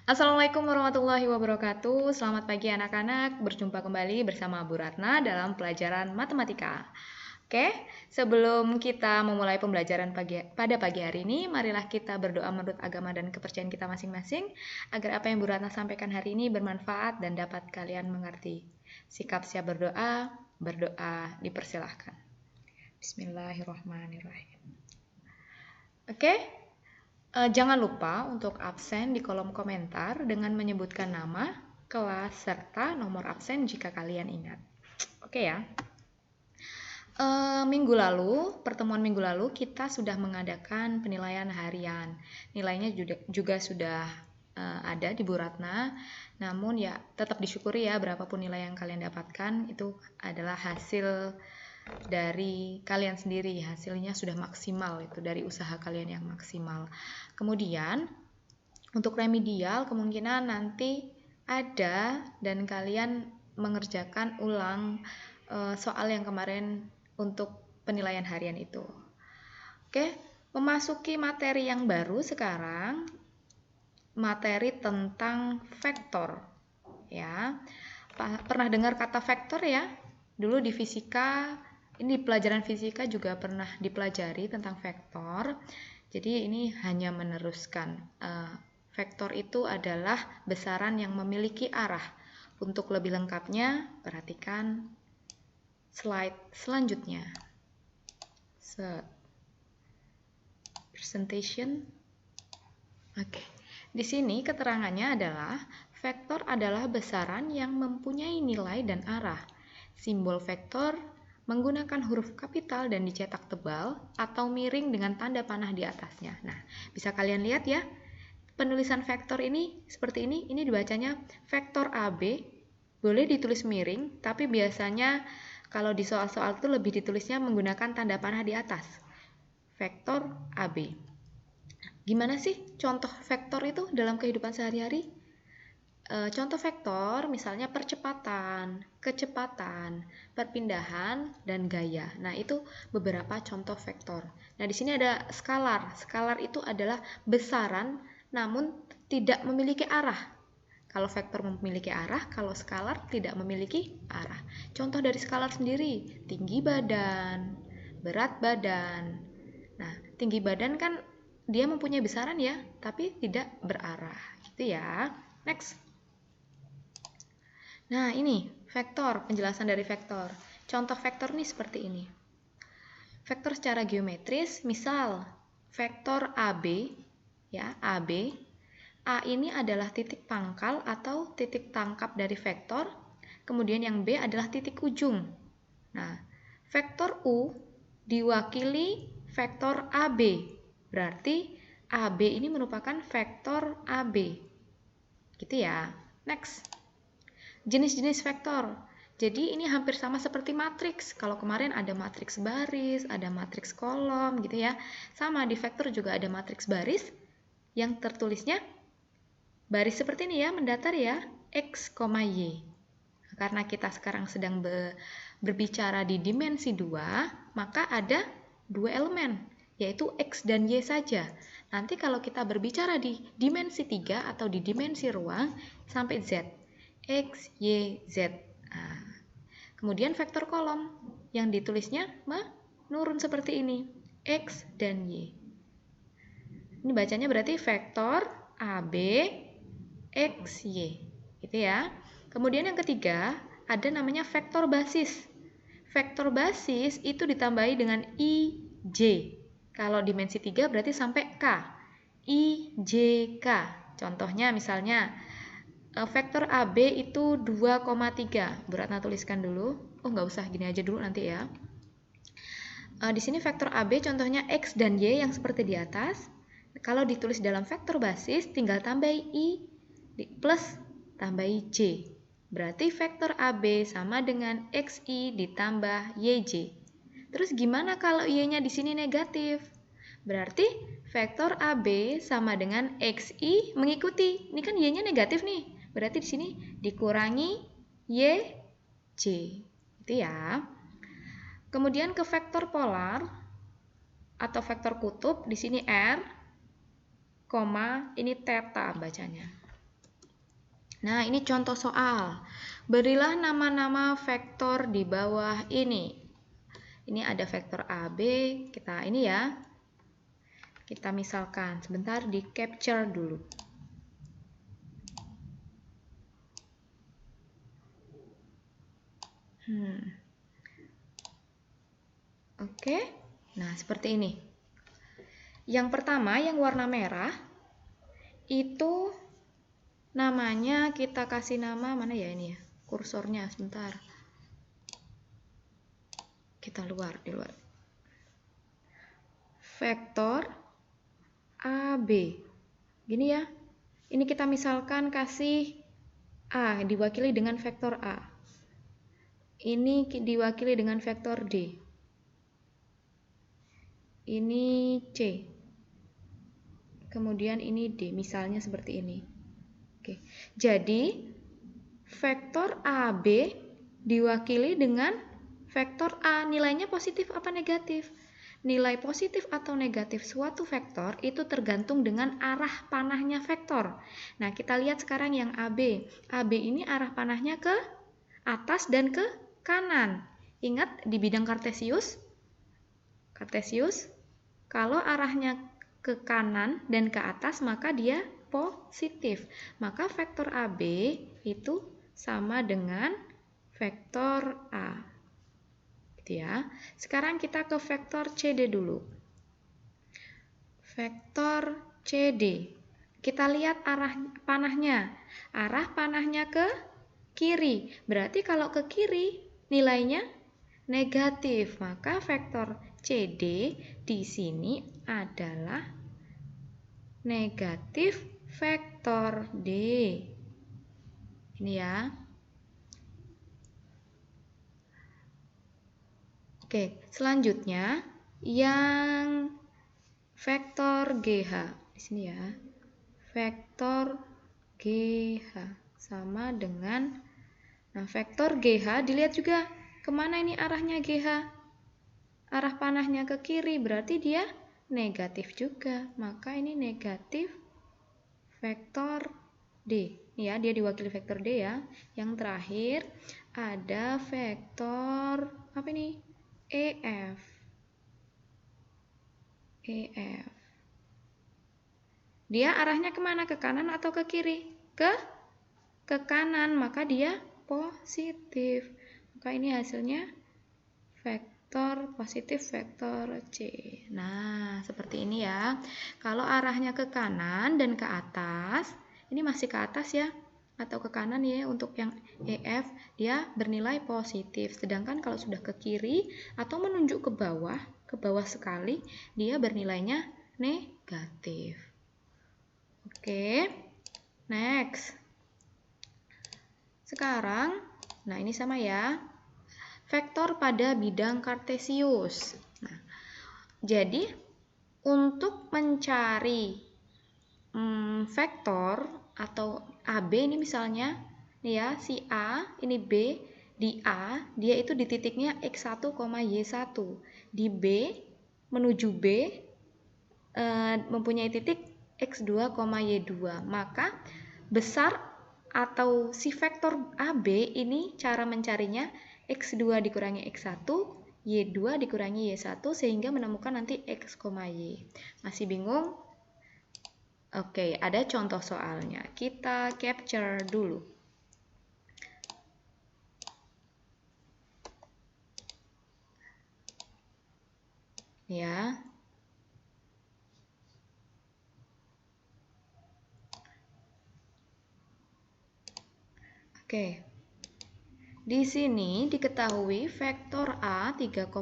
Assalamualaikum warahmatullahi wabarakatuh. Selamat pagi anak-anak. Berjumpa kembali bersama Bu Ratna dalam pelajaran matematika. Oke, sebelum kita memulai pembelajaran pada pagi hari ini, marilah kita berdoa menurut agama dan kepercayaan kita masing-masing agar apa yang Bu Ratna sampaikan hari ini bermanfaat dan dapat kalian mengerti. Sikap siap berdoa, berdoa dipersilahkan. Bismillahirrahmanirrahim. Oke, jangan lupa untuk absen di kolom komentar dengan menyebutkan nama, kelas, serta nomor absen jika kalian ingat. Oke ya. Pertemuan minggu lalu kita sudah mengadakan penilaian harian. Nilainya juga sudah ada di Bu Ratna. Namun ya tetap disyukuri ya, berapapun nilai yang kalian dapatkan itu adalah hasil dari kalian sendiri, hasilnya sudah maksimal, itu dari usaha kalian yang maksimal. Kemudian untuk remedial kemungkinan nanti ada dan kalian mengerjakan ulang soal yang kemarin untuk penilaian harian itu. Oke, memasuki materi yang baru sekarang, materi tentang vektor ya. Pernah dengar kata vektor ya? Dulu di fisika, ini di pelajaran fisika juga pernah dipelajari tentang vektor. Jadi ini hanya meneruskan. Vektor itu adalah besaran yang memiliki arah. Untuk lebih lengkapnya, perhatikan slide selanjutnya. Presentation. Oke. Di sini keterangannya adalah vektor adalah besaran yang mempunyai nilai dan arah. Simbol vektor menggunakan huruf kapital dan dicetak tebal atau miring dengan tanda panah di atasnya. Nah, bisa kalian lihat ya, penulisan vektor ini seperti ini dibacanya vektor AB, boleh ditulis miring, tapi biasanya kalau di soal-soal itu lebih ditulisnya menggunakan tanda panah di atas. Vektor AB. Gimana sih contoh vektor itu dalam kehidupan sehari-hari? Contoh vektor misalnya percepatan, kecepatan, perpindahan, dan gaya. Nah, itu beberapa contoh vektor. Nah, di sini ada skalar. Skalar itu adalah besaran namun tidak memiliki arah. Kalau vektor memiliki arah, kalau skalar tidak memiliki arah. Contoh dari skalar sendiri, tinggi badan, berat badan. Nah, tinggi badan kan dia mempunyai besaran ya, tapi tidak berarah. Gitu ya. Next. Nah, ini vektor, penjelasan dari vektor. Contoh vektor nih seperti ini. Vektor secara geometris, misal vektor AB, ya, AB. A ini adalah titik pangkal atau titik tangkap dari vektor, kemudian yang B adalah titik ujung. Nah, vektor U diwakili vektor AB, berarti AB ini merupakan vektor AB. Gitu ya. Next. Jenis-jenis vektor. Jadi ini hampir sama seperti matriks. Kalau kemarin ada matriks baris, ada matriks kolom gitu ya. Sama di vektor juga ada matriks baris yang tertulisnya baris seperti ini ya, mendatar ya, X, Y. Karena kita sekarang sedang berbicara di dimensi 2, maka ada dua elemen, yaitu X dan Y saja. Nanti kalau kita berbicara di dimensi 3 atau di dimensi ruang, sampai Z. X, Y, Z. Nah, kemudian vektor kolom, yang ditulisnya menurun seperti ini, X dan Y. Ini bacanya berarti vektor AB, X, Y, gitu ya. Kemudian yang ketiga, ada namanya vektor basis. Vektor basis itu ditambahi dengan I, J. Kalau dimensi 3 berarti sampai K. I, J, K. Contohnya misalnya, vektor AB itu 2,3. Bu Ratna tuliskan dulu. Oh, nggak usah, gini aja dulu nanti ya. Di sini vektor AB contohnya X dan Y yang seperti di atas. Kalau ditulis dalam vektor basis, tinggal tambahi I plus tambahi J. Berarti vektor AB sama dengan XI ditambah YJ. Terus gimana kalau Y-nya di sini negatif? Berarti vektor AB sama dengan XI mengikuti. Ini kan Y-nya negatif nih. Berarti di sini dikurangi YJ. Itu ya. Kemudian ke vektor polar atau vektor kutub, di sini R, ini theta bacanya. Nah, ini contoh soal. Berilah nama-nama vektor di bawah ini. Ini ada vektor AB, kita misalkan, sebentar di capture dulu. Oke, nah seperti ini. Yang pertama, yang warna merah, itu namanya kita kasih nama, mana ya ini ya, kursornya, sebentar. Kita di luar. Vektor AB. Gini ya. Ini kita misalkan kasih A diwakili dengan vektor A. Ini diwakili dengan vektor D. Ini C. Kemudian ini D, misalnya seperti ini. Oke. Jadi vektor AB diwakili dengan vektor A. Nilainya positif apa negatif? Nilai positif atau negatif suatu vektor itu tergantung dengan arah panahnya vektor. Nah, kita lihat sekarang yang AB. AB ini arah panahnya ke atas dan ke kanan. Ingat di bidang Kartesius, kalau arahnya ke kanan dan ke atas maka dia positif. Maka vektor AB itu sama dengan vektor A. Gitu ya. Sekarang kita ke vektor CD dulu. Vektor CD. Kita lihat arah panahnya. Arah panahnya ke kiri. Berarti kalau ke kiri nilainya negatif. Maka vektor CD di sini adalah negatif vektor D. Ini ya. Oke, selanjutnya yang vektor GH. Di sini ya. Vektor GH sama dengan, nah vektor GH dilihat juga kemana ini arahnya GH. Arah panahnya ke kiri, berarti dia negatif juga. Maka ini negatif vektor D. Ini ya, dia diwakili vektor D ya. Yang terakhir ada vektor apa ini? EF. Dia arahnya kemana? Ke kanan atau ke kiri? Ke kanan, maka dia positif. Maka ini hasilnya vektor positif vektor C. Nah, seperti ini ya. Kalau arahnya ke kanan dan ke atas, ini masih ke atas ya, atau ke kanan ya untuk yang EF, dia bernilai positif. Sedangkan kalau sudah ke kiri atau menunjuk ke bawah sekali, dia bernilainya negatif. Oke, next. Sekarang, nah ini sama ya, vektor pada bidang Kartesius. Nah, jadi untuk mencari vektor atau AB ini misalnya, nih ya, si A, ini B, di A, dia itu di titiknya X1, Y1. Di B, menuju B, mempunyai titik X2, Y2. Maka besar atau si vektor AB ini cara mencarinya X2 dikurangi X1, Y2 dikurangi Y1 sehingga menemukan nanti X, Y. Masih bingung? Oke, ada contoh soalnya. Kita capture dulu. Ya. Oke. Di sini diketahui vektor A 3,5,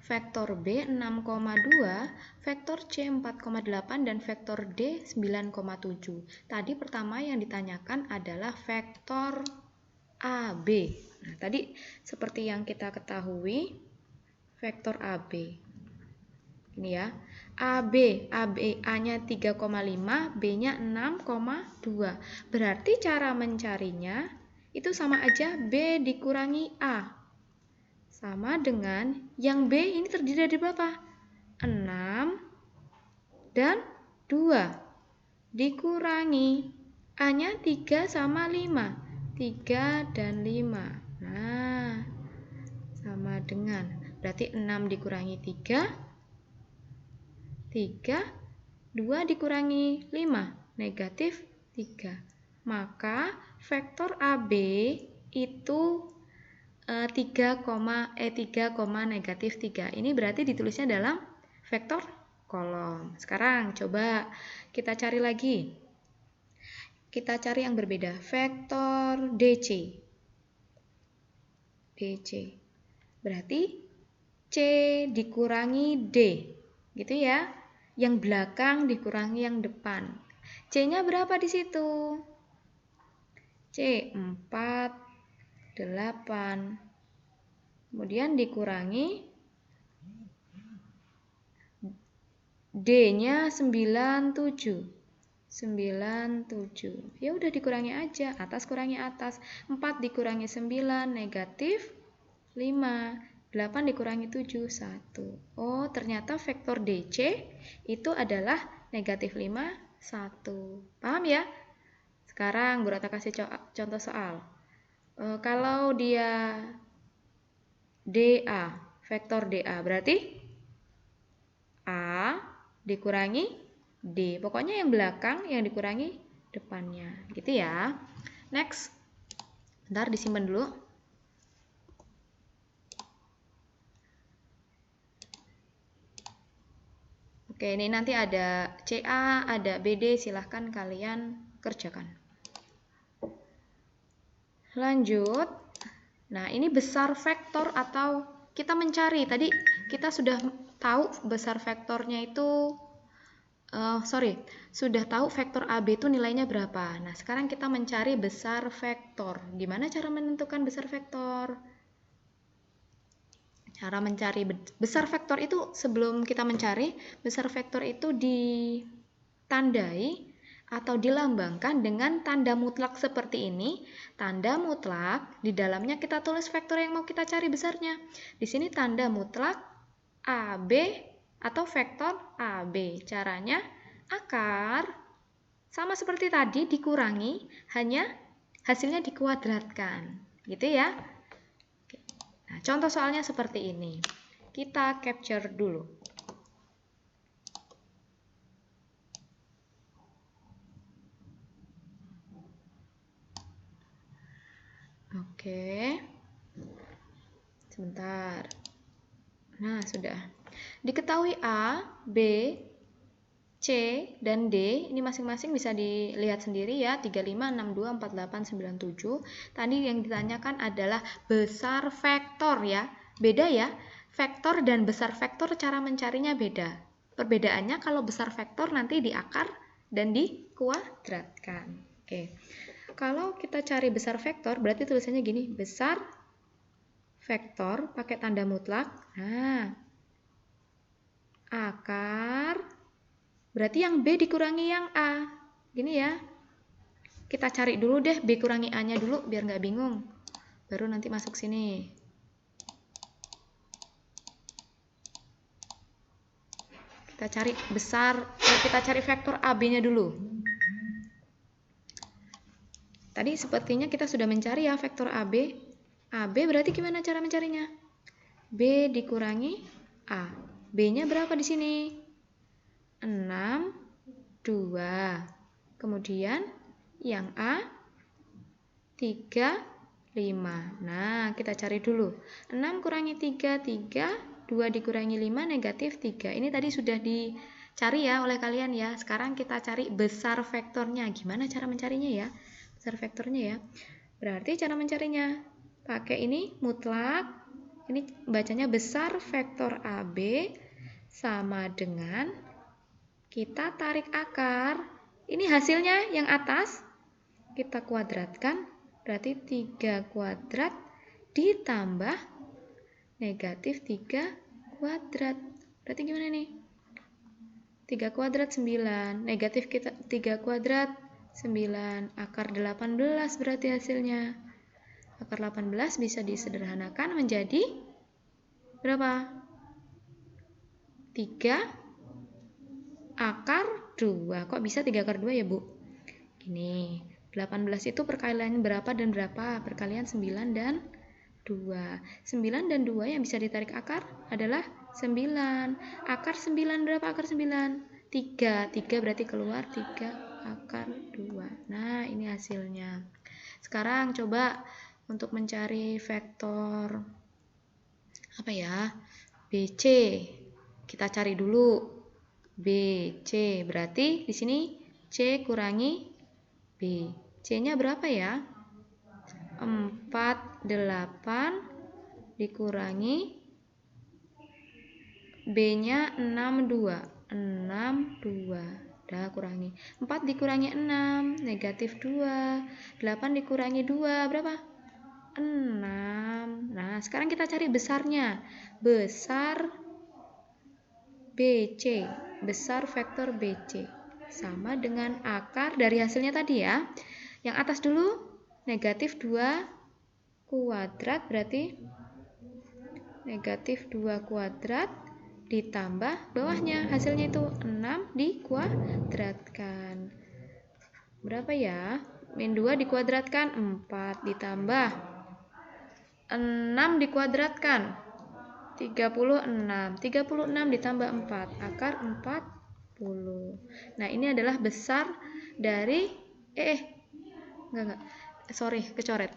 vektor B 6,2, vektor C 4,8, dan vektor D 9,7. Tadi pertama yang ditanyakan adalah vektor AB. Nah, tadi seperti yang kita ketahui, vektor AB. Ini ya, AB, A-nya 3,5, B-nya 6,2. Berarti cara mencarinya itu sama aja B dikurangi A. Sama dengan yang B ini terdiri dari berapa? 6 dan 2 dikurangi A-nya 3 sama 5. 3 dan 5. Nah, sama dengan. Berarti 6 dikurangi 3. 3. 2 dikurangi 5. Negatif 3. Maka vektor AB itu 3, negatif 3. Ini berarti ditulisnya dalam vektor kolom. Sekarang coba kita cari lagi. Kita cari yang berbeda. Vektor DC. DC. Berarti C dikurangi D. Gitu ya. Yang belakang dikurangi yang depan. C-nya berapa di situ? C 4, 8. Kemudian dikurangi D-nya 97. 97. Ya udah dikurangi aja, atas kurangi atas. 4 dikurangi 9 negatif 5. 8 dikurangi 7 1. Oh, ternyata vektor DC itu adalah negatif 5 1. Paham ya? Sekarang Bu Rata kasih contoh soal. Kalau dia DA, vektor DA berarti A dikurangi D. Pokoknya yang belakang yang dikurangi depannya. Gitu ya. Next. Bentar disimpan dulu. Oke, ini nanti ada CA, ada BD, silahkan kalian kerjakan. Lanjut. Nah, ini besar vektor atau kita mencari. Tadi kita sudah tahu besar vektornya itu, sudah tahu vektor AB itu nilainya berapa. Nah, sekarang kita mencari besar vektor. Gimana cara menentukan besar vektor? Cara mencari besar vektor itu, sebelum kita mencari, besar vektor itu ditandai atau dilambangkan dengan tanda mutlak seperti ini. Tanda mutlak, di dalamnya kita tulis vektor yang mau kita cari besarnya. Di sini tanda mutlak AB atau vektor AB. Caranya akar sama seperti tadi dikurangi, hanya hasilnya dikuadratkan. Gitu ya. Nah, contoh soalnya seperti ini. Kita capture dulu. Oke. Sebentar. Nah, sudah. Diketahui A, B, C, dan D, ini masing-masing bisa dilihat sendiri ya, 35, 62, 48, 97. Tadi yang ditanyakan adalah besar vektor ya. Beda ya, vektor dan besar vektor cara mencarinya beda. Perbedaannya kalau besar vektor nanti di akar dan dikuadratkan. Oke. Kalau kita cari besar vektor, berarti tulisannya gini, besar vektor pakai tanda mutlak. Nah, akar berarti yang B dikurangi yang A. Gini ya. Kita cari dulu deh B kurangi A-nya dulu biar nggak bingung. Baru nanti masuk sini. Kita cari kita cari vektor AB-nya dulu. Tadi sepertinya kita sudah mencari ya vektor AB. AB berarti gimana cara mencarinya? B dikurangi A. B-nya berapa di sini? 6, 2. Kemudian yang A 3, 5. Nah, kita cari dulu. 6 kurangi 3, 3. 2 dikurangi 5, negatif 3. Ini tadi sudah dicari ya oleh kalian ya. Sekarang kita cari besar vektornya. Gimana cara mencarinya ya? Besar vektornya ya. Berarti cara mencarinya pakai ini mutlak. Ini bacanya besar vektor AB sama dengan kita tarik akar. Ini hasilnya yang atas kita kuadratkan, berarti 3 kuadrat ditambah negatif 3 kuadrat. Berarti gimana nih? 3 kuadrat 9, negatif 3 kuadrat 9, akar 18 berarti hasilnya. Akar 18 bisa disederhanakan menjadi berapa? 3 akar 2. Kok bisa 3 akar 2 ya, Bu? Gini, 18 itu perkalian berapa dan berapa? Perkalian 9 dan 2. 9 dan 2 yang bisa ditarik akar adalah 9. Akar 9 berapa akar 9? 3. 3 berarti keluar 3 akar 2. Nah, ini hasilnya. Sekarang coba untuk mencari vektor apa ya? BC. Kita cari dulu. BC berarti di sini C kurangi B. C-nya berapa ya? 48 dikurangi B-nya 62. 62. Udah kurangi. 4 dikurangi 6, negatif 2. 8 dikurangi 2, berapa? 6. Nah, sekarang kita cari besarnya. Besar BC. Besar vektor BC. Sama dengan akar dari hasilnya tadi ya. Yang atas dulu, negatif 2 kuadrat berarti negatif 2 kuadrat ditambah bawahnya. Hasilnya itu 6 dikuadratkan. Berapa ya? Min 2 dikuadratkan 4 ditambah 6 dikuadratkan 36. 36 ditambah 4 akar 40. Nah, ini adalah besar dari enggak. Sorry, kecoret.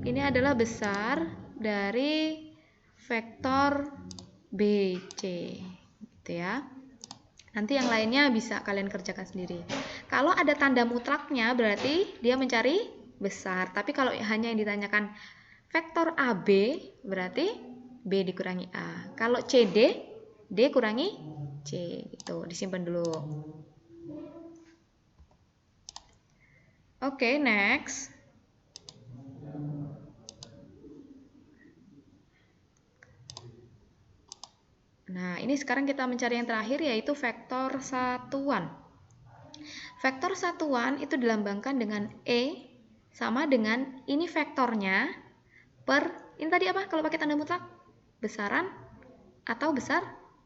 Ini adalah besar dari vektor BC. Gitu ya. Nanti yang lainnya bisa kalian kerjakan sendiri. Kalau ada tanda mutlaknya berarti dia mencari besar. Tapi kalau hanya yang ditanyakan vektor AB berarti B dikurangi A. Kalau CD, D kurangi C. Gitu, disimpan dulu. Oke, next. Nah, ini sekarang kita mencari yang terakhir yaitu vektor satuan. Vektor satuan itu dilambangkan dengan E sama dengan ini vektornya per, ini tadi apa kalau pakai tanda mutlak? Besaran atau besar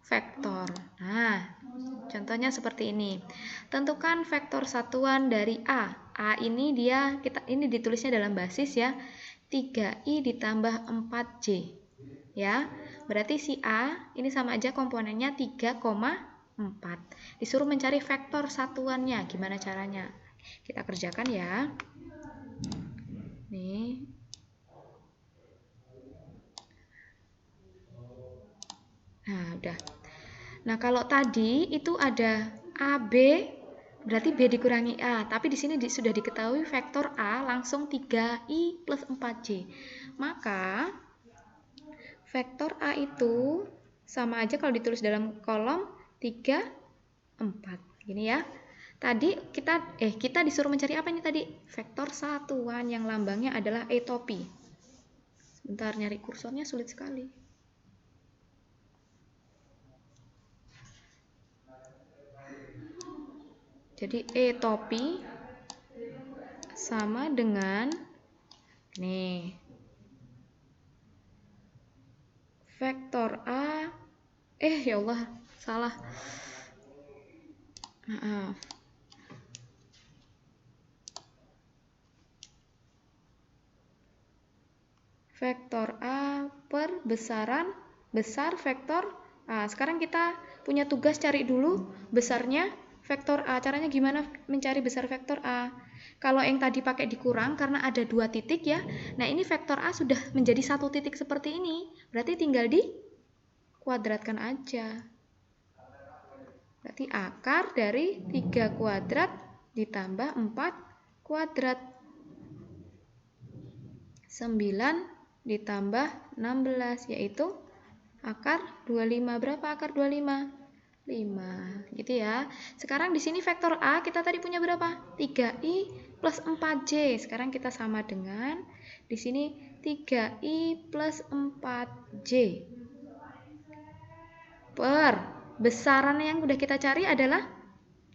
vektor. Nah, contohnya seperti ini. Tentukan vektor satuan dari A. A ini ini ditulisnya dalam basis ya. 3i ditambah 4j. Ya. Berarti si A ini sama aja komponennya 3,4. Disuruh mencari vektor satuannya. Gimana caranya? Kita kerjakan ya. Nih. Nah, udah. Nah, kalau tadi itu ada AB, berarti B dikurangi A. Tapi di sini sudah diketahui vektor A langsung 3i plus 4j. Maka, vektor A itu sama aja kalau ditulis dalam kolom 3, 4. Gini ya. Tadi kita disuruh mencari apa ini tadi? Vektor satuan yang lambangnya adalah E topi. Sebentar, nyari kursornya sulit sekali. Jadi E topi sama dengan nih vektor A. Ya Allah, salah. Maaf. Vektor A per besaran besar vektor A. Sekarang kita punya tugas cari dulu besarnya vektor A. Caranya gimana mencari besar vektor A? Kalau yang tadi pakai dikurang karena ada 2 titik ya. Nah, ini vektor A sudah menjadi 1 titik seperti ini. Berarti tinggal dikuadratkan aja. Berarti akar dari 3 kuadrat ditambah 4 kuadrat. 9 ditambah 16 yaitu akar 25. Berapa akar 25? 5, gitu ya. Sekarang di sini vektor A kita tadi punya berapa? 3i plus 4j. Sekarang kita sama dengan di sini 3i plus 4j. Per besaran yang udah kita cari adalah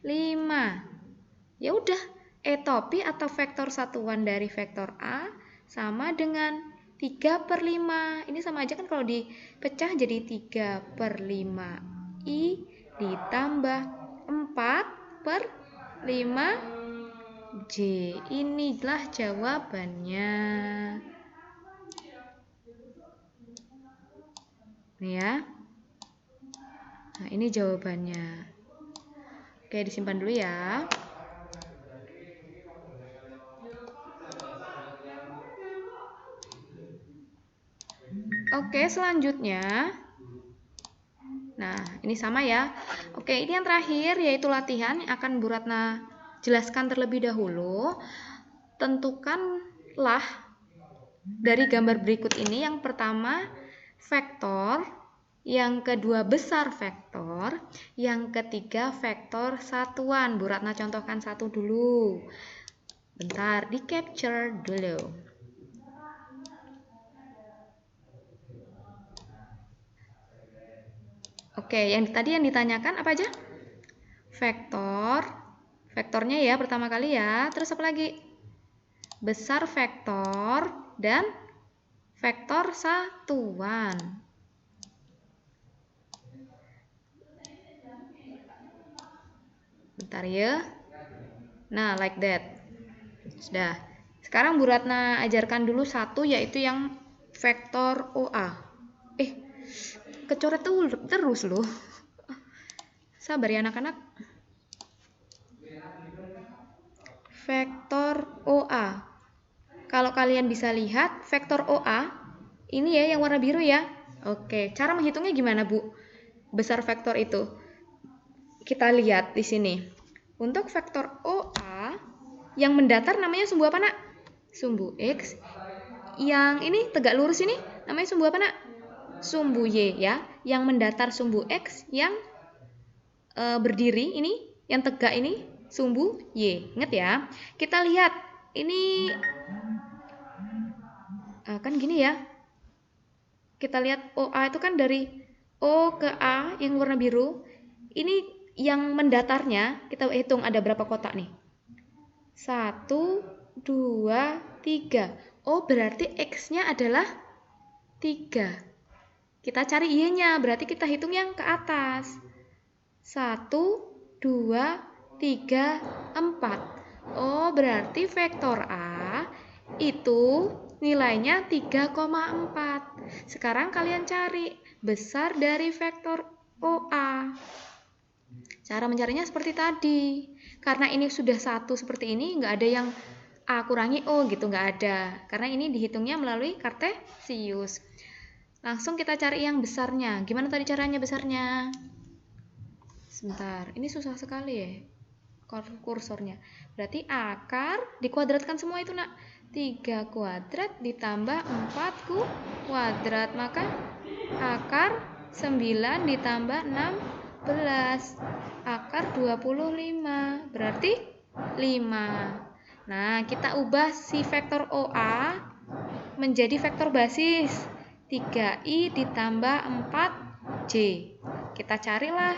5. Ya udah, E topi atau vektor satuan dari vektor A sama dengan 3/5. Ini sama aja kan kalau dipecah jadi 3/5i ditambah 4/5 J. Inilah jawabannya. Nih ya. Nah, ini jawabannya. Oke, disimpan dulu ya. Oke, selanjutnya. Nah, ini sama ya. Oke, ini yang terakhir yaitu latihan yang akan Bu Ratna jelaskan terlebih dahulu. Tentukanlah dari gambar berikut ini yang pertama vektor, yang kedua besar vektor, yang ketiga vektor satuan. Bu Ratna contohkan satu dulu. Bentar, di capture dulu. Oke, yang tadi yang ditanyakan apa aja? Vektornya ya pertama kali ya. Terus apa lagi? Besar vektor dan vektor satuan. Bentar ya. Nah, like that. Sudah. Sekarang Bu Ratna ajarkan dulu satu, yaitu yang vektor OA. Kecoret terus loh. Sabar ya anak-anak. Vektor OA. Kalau kalian bisa lihat, vektor OA ini ya yang warna biru ya. Oke, cara menghitungnya gimana, Bu? Besar vektor itu. Kita lihat di sini. Untuk vektor OA, yang mendatar namanya sumbu apa, Nak? Sumbu X. Yang ini tegak lurus ini namanya sumbu apa, Nak? Sumbu Y ya. Yang mendatar sumbu X, yang berdiri ini, yang tegak ini sumbu Y. Ingat ya. Kita lihat ini kan gini ya. Kita lihat OA itu kan dari O ke A yang warna biru. Ini yang mendatarnya kita hitung ada berapa kotak nih. 1, 2, 3. Oh, berarti X-nya adalah 3. Kita cari Y-nya, berarti kita hitung yang ke atas. 1, 2, 3, 4. Oh, berarti vektor A itu nilainya 3,4. Sekarang kalian cari besar dari vektor OA. Cara mencarinya seperti tadi. Karena ini sudah satu seperti ini, nggak ada yang A kurangi O gitu, nggak ada. Karena ini dihitungnya melalui kartesius. Langsung kita cari yang besarnya. Gimana tadi caranya besarnya? Sebentar, ini susah sekali ya kursornya. Berarti akar dikuadratkan semua itu, Nak. 3 kuadrat ditambah 4 kuadrat. Maka akar 9 ditambah 16. Akar 25. Berarti 5. Nah, kita ubah si vektor OA menjadi vektor basis. 3i ditambah 4j. Kita carilah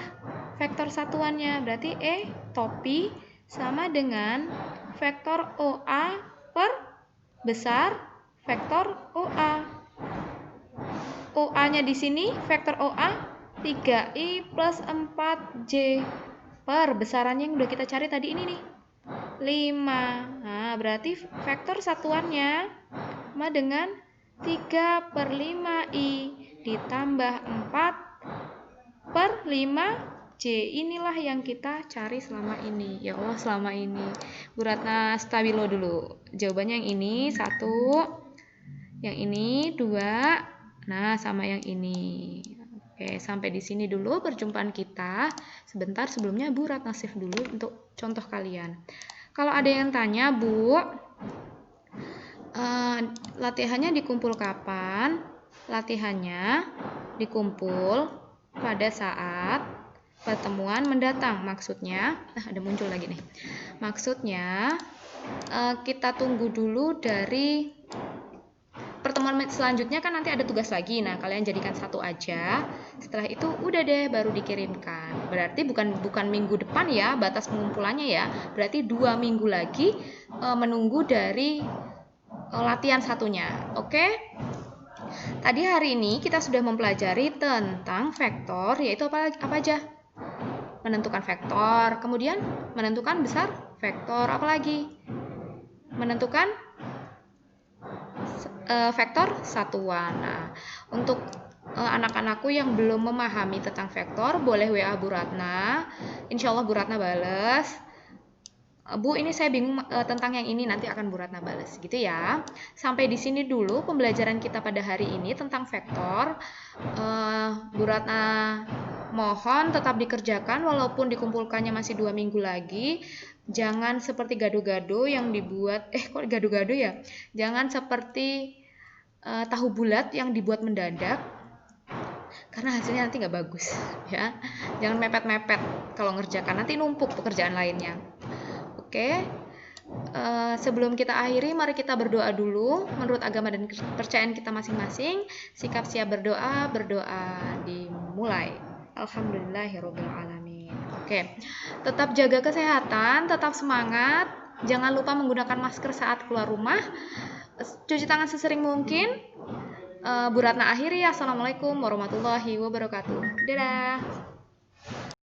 vektor satuannya. Berarti topi sama dengan vektor OA per besar vektor OA. OA-nya di sini vektor OA 3i plus 4j per besarannya yang udah kita cari tadi ini nih 5. Nah, berarti vektor satuannya sama dengan 3 per 5i ditambah 4 per 5j. Inilah yang kita cari selama ini. Ya Allah, selama ini. Bu Ratna stabilo dulu. Jawabannya yang ini 1, yang ini 2, nah sama yang ini. Oke, sampai di sini dulu perjumpaan kita. Sebentar, sebelumnya Bu Ratna save dulu untuk contoh kalian. Kalau ada yang tanya, Bu, latihannya dikumpul kapan? Latihannya dikumpul pada saat pertemuan mendatang. Maksudnya, ada muncul lagi nih. Maksudnya, kita tunggu dulu dari pertemuan selanjutnya kan nanti ada tugas lagi. Nah, kalian jadikan satu aja. Setelah itu udah deh baru dikirimkan. Berarti bukan minggu depan ya batas pengumpulannya ya. Berarti 2 minggu lagi menunggu dari latihan satunya. Oke? Tadi hari ini kita sudah mempelajari tentang vektor, yaitu apa aja? Menentukan vektor, kemudian menentukan besar vektor, apa lagi? menentukan vektor satuan. Nah, untuk anak-anakku yang belum memahami tentang vektor, boleh WA Bu Ratna. Insya Allah Bu Ratna bales. Bu, ini saya bingung tentang yang ini, nanti akan Bu Ratna bales, gitu ya. Sampai di sini dulu pembelajaran kita pada hari ini tentang vektor. Bu Ratna mohon tetap dikerjakan walaupun dikumpulkannya masih 2 minggu lagi. Jangan seperti gado-gado yang dibuat, kok gado-gado ya? Jangan seperti tahu bulat yang dibuat mendadak, karena hasilnya nanti nggak bagus ya. Jangan mepet-mepet kalau ngerjakan, nanti numpuk pekerjaan lainnya. Oke, sebelum kita akhiri, mari kita berdoa dulu menurut agama dan kepercayaan kita masing-masing. Sikap siap berdoa dimulai. Alhamdulillahirobbilalamin. Oke, tetap jaga kesehatan, tetap semangat. Jangan lupa menggunakan masker saat keluar rumah. Cuci tangan sesering mungkin. Bu Ratna akhiri. Assalamualaikum warahmatullahi wabarakatuh. Dadah.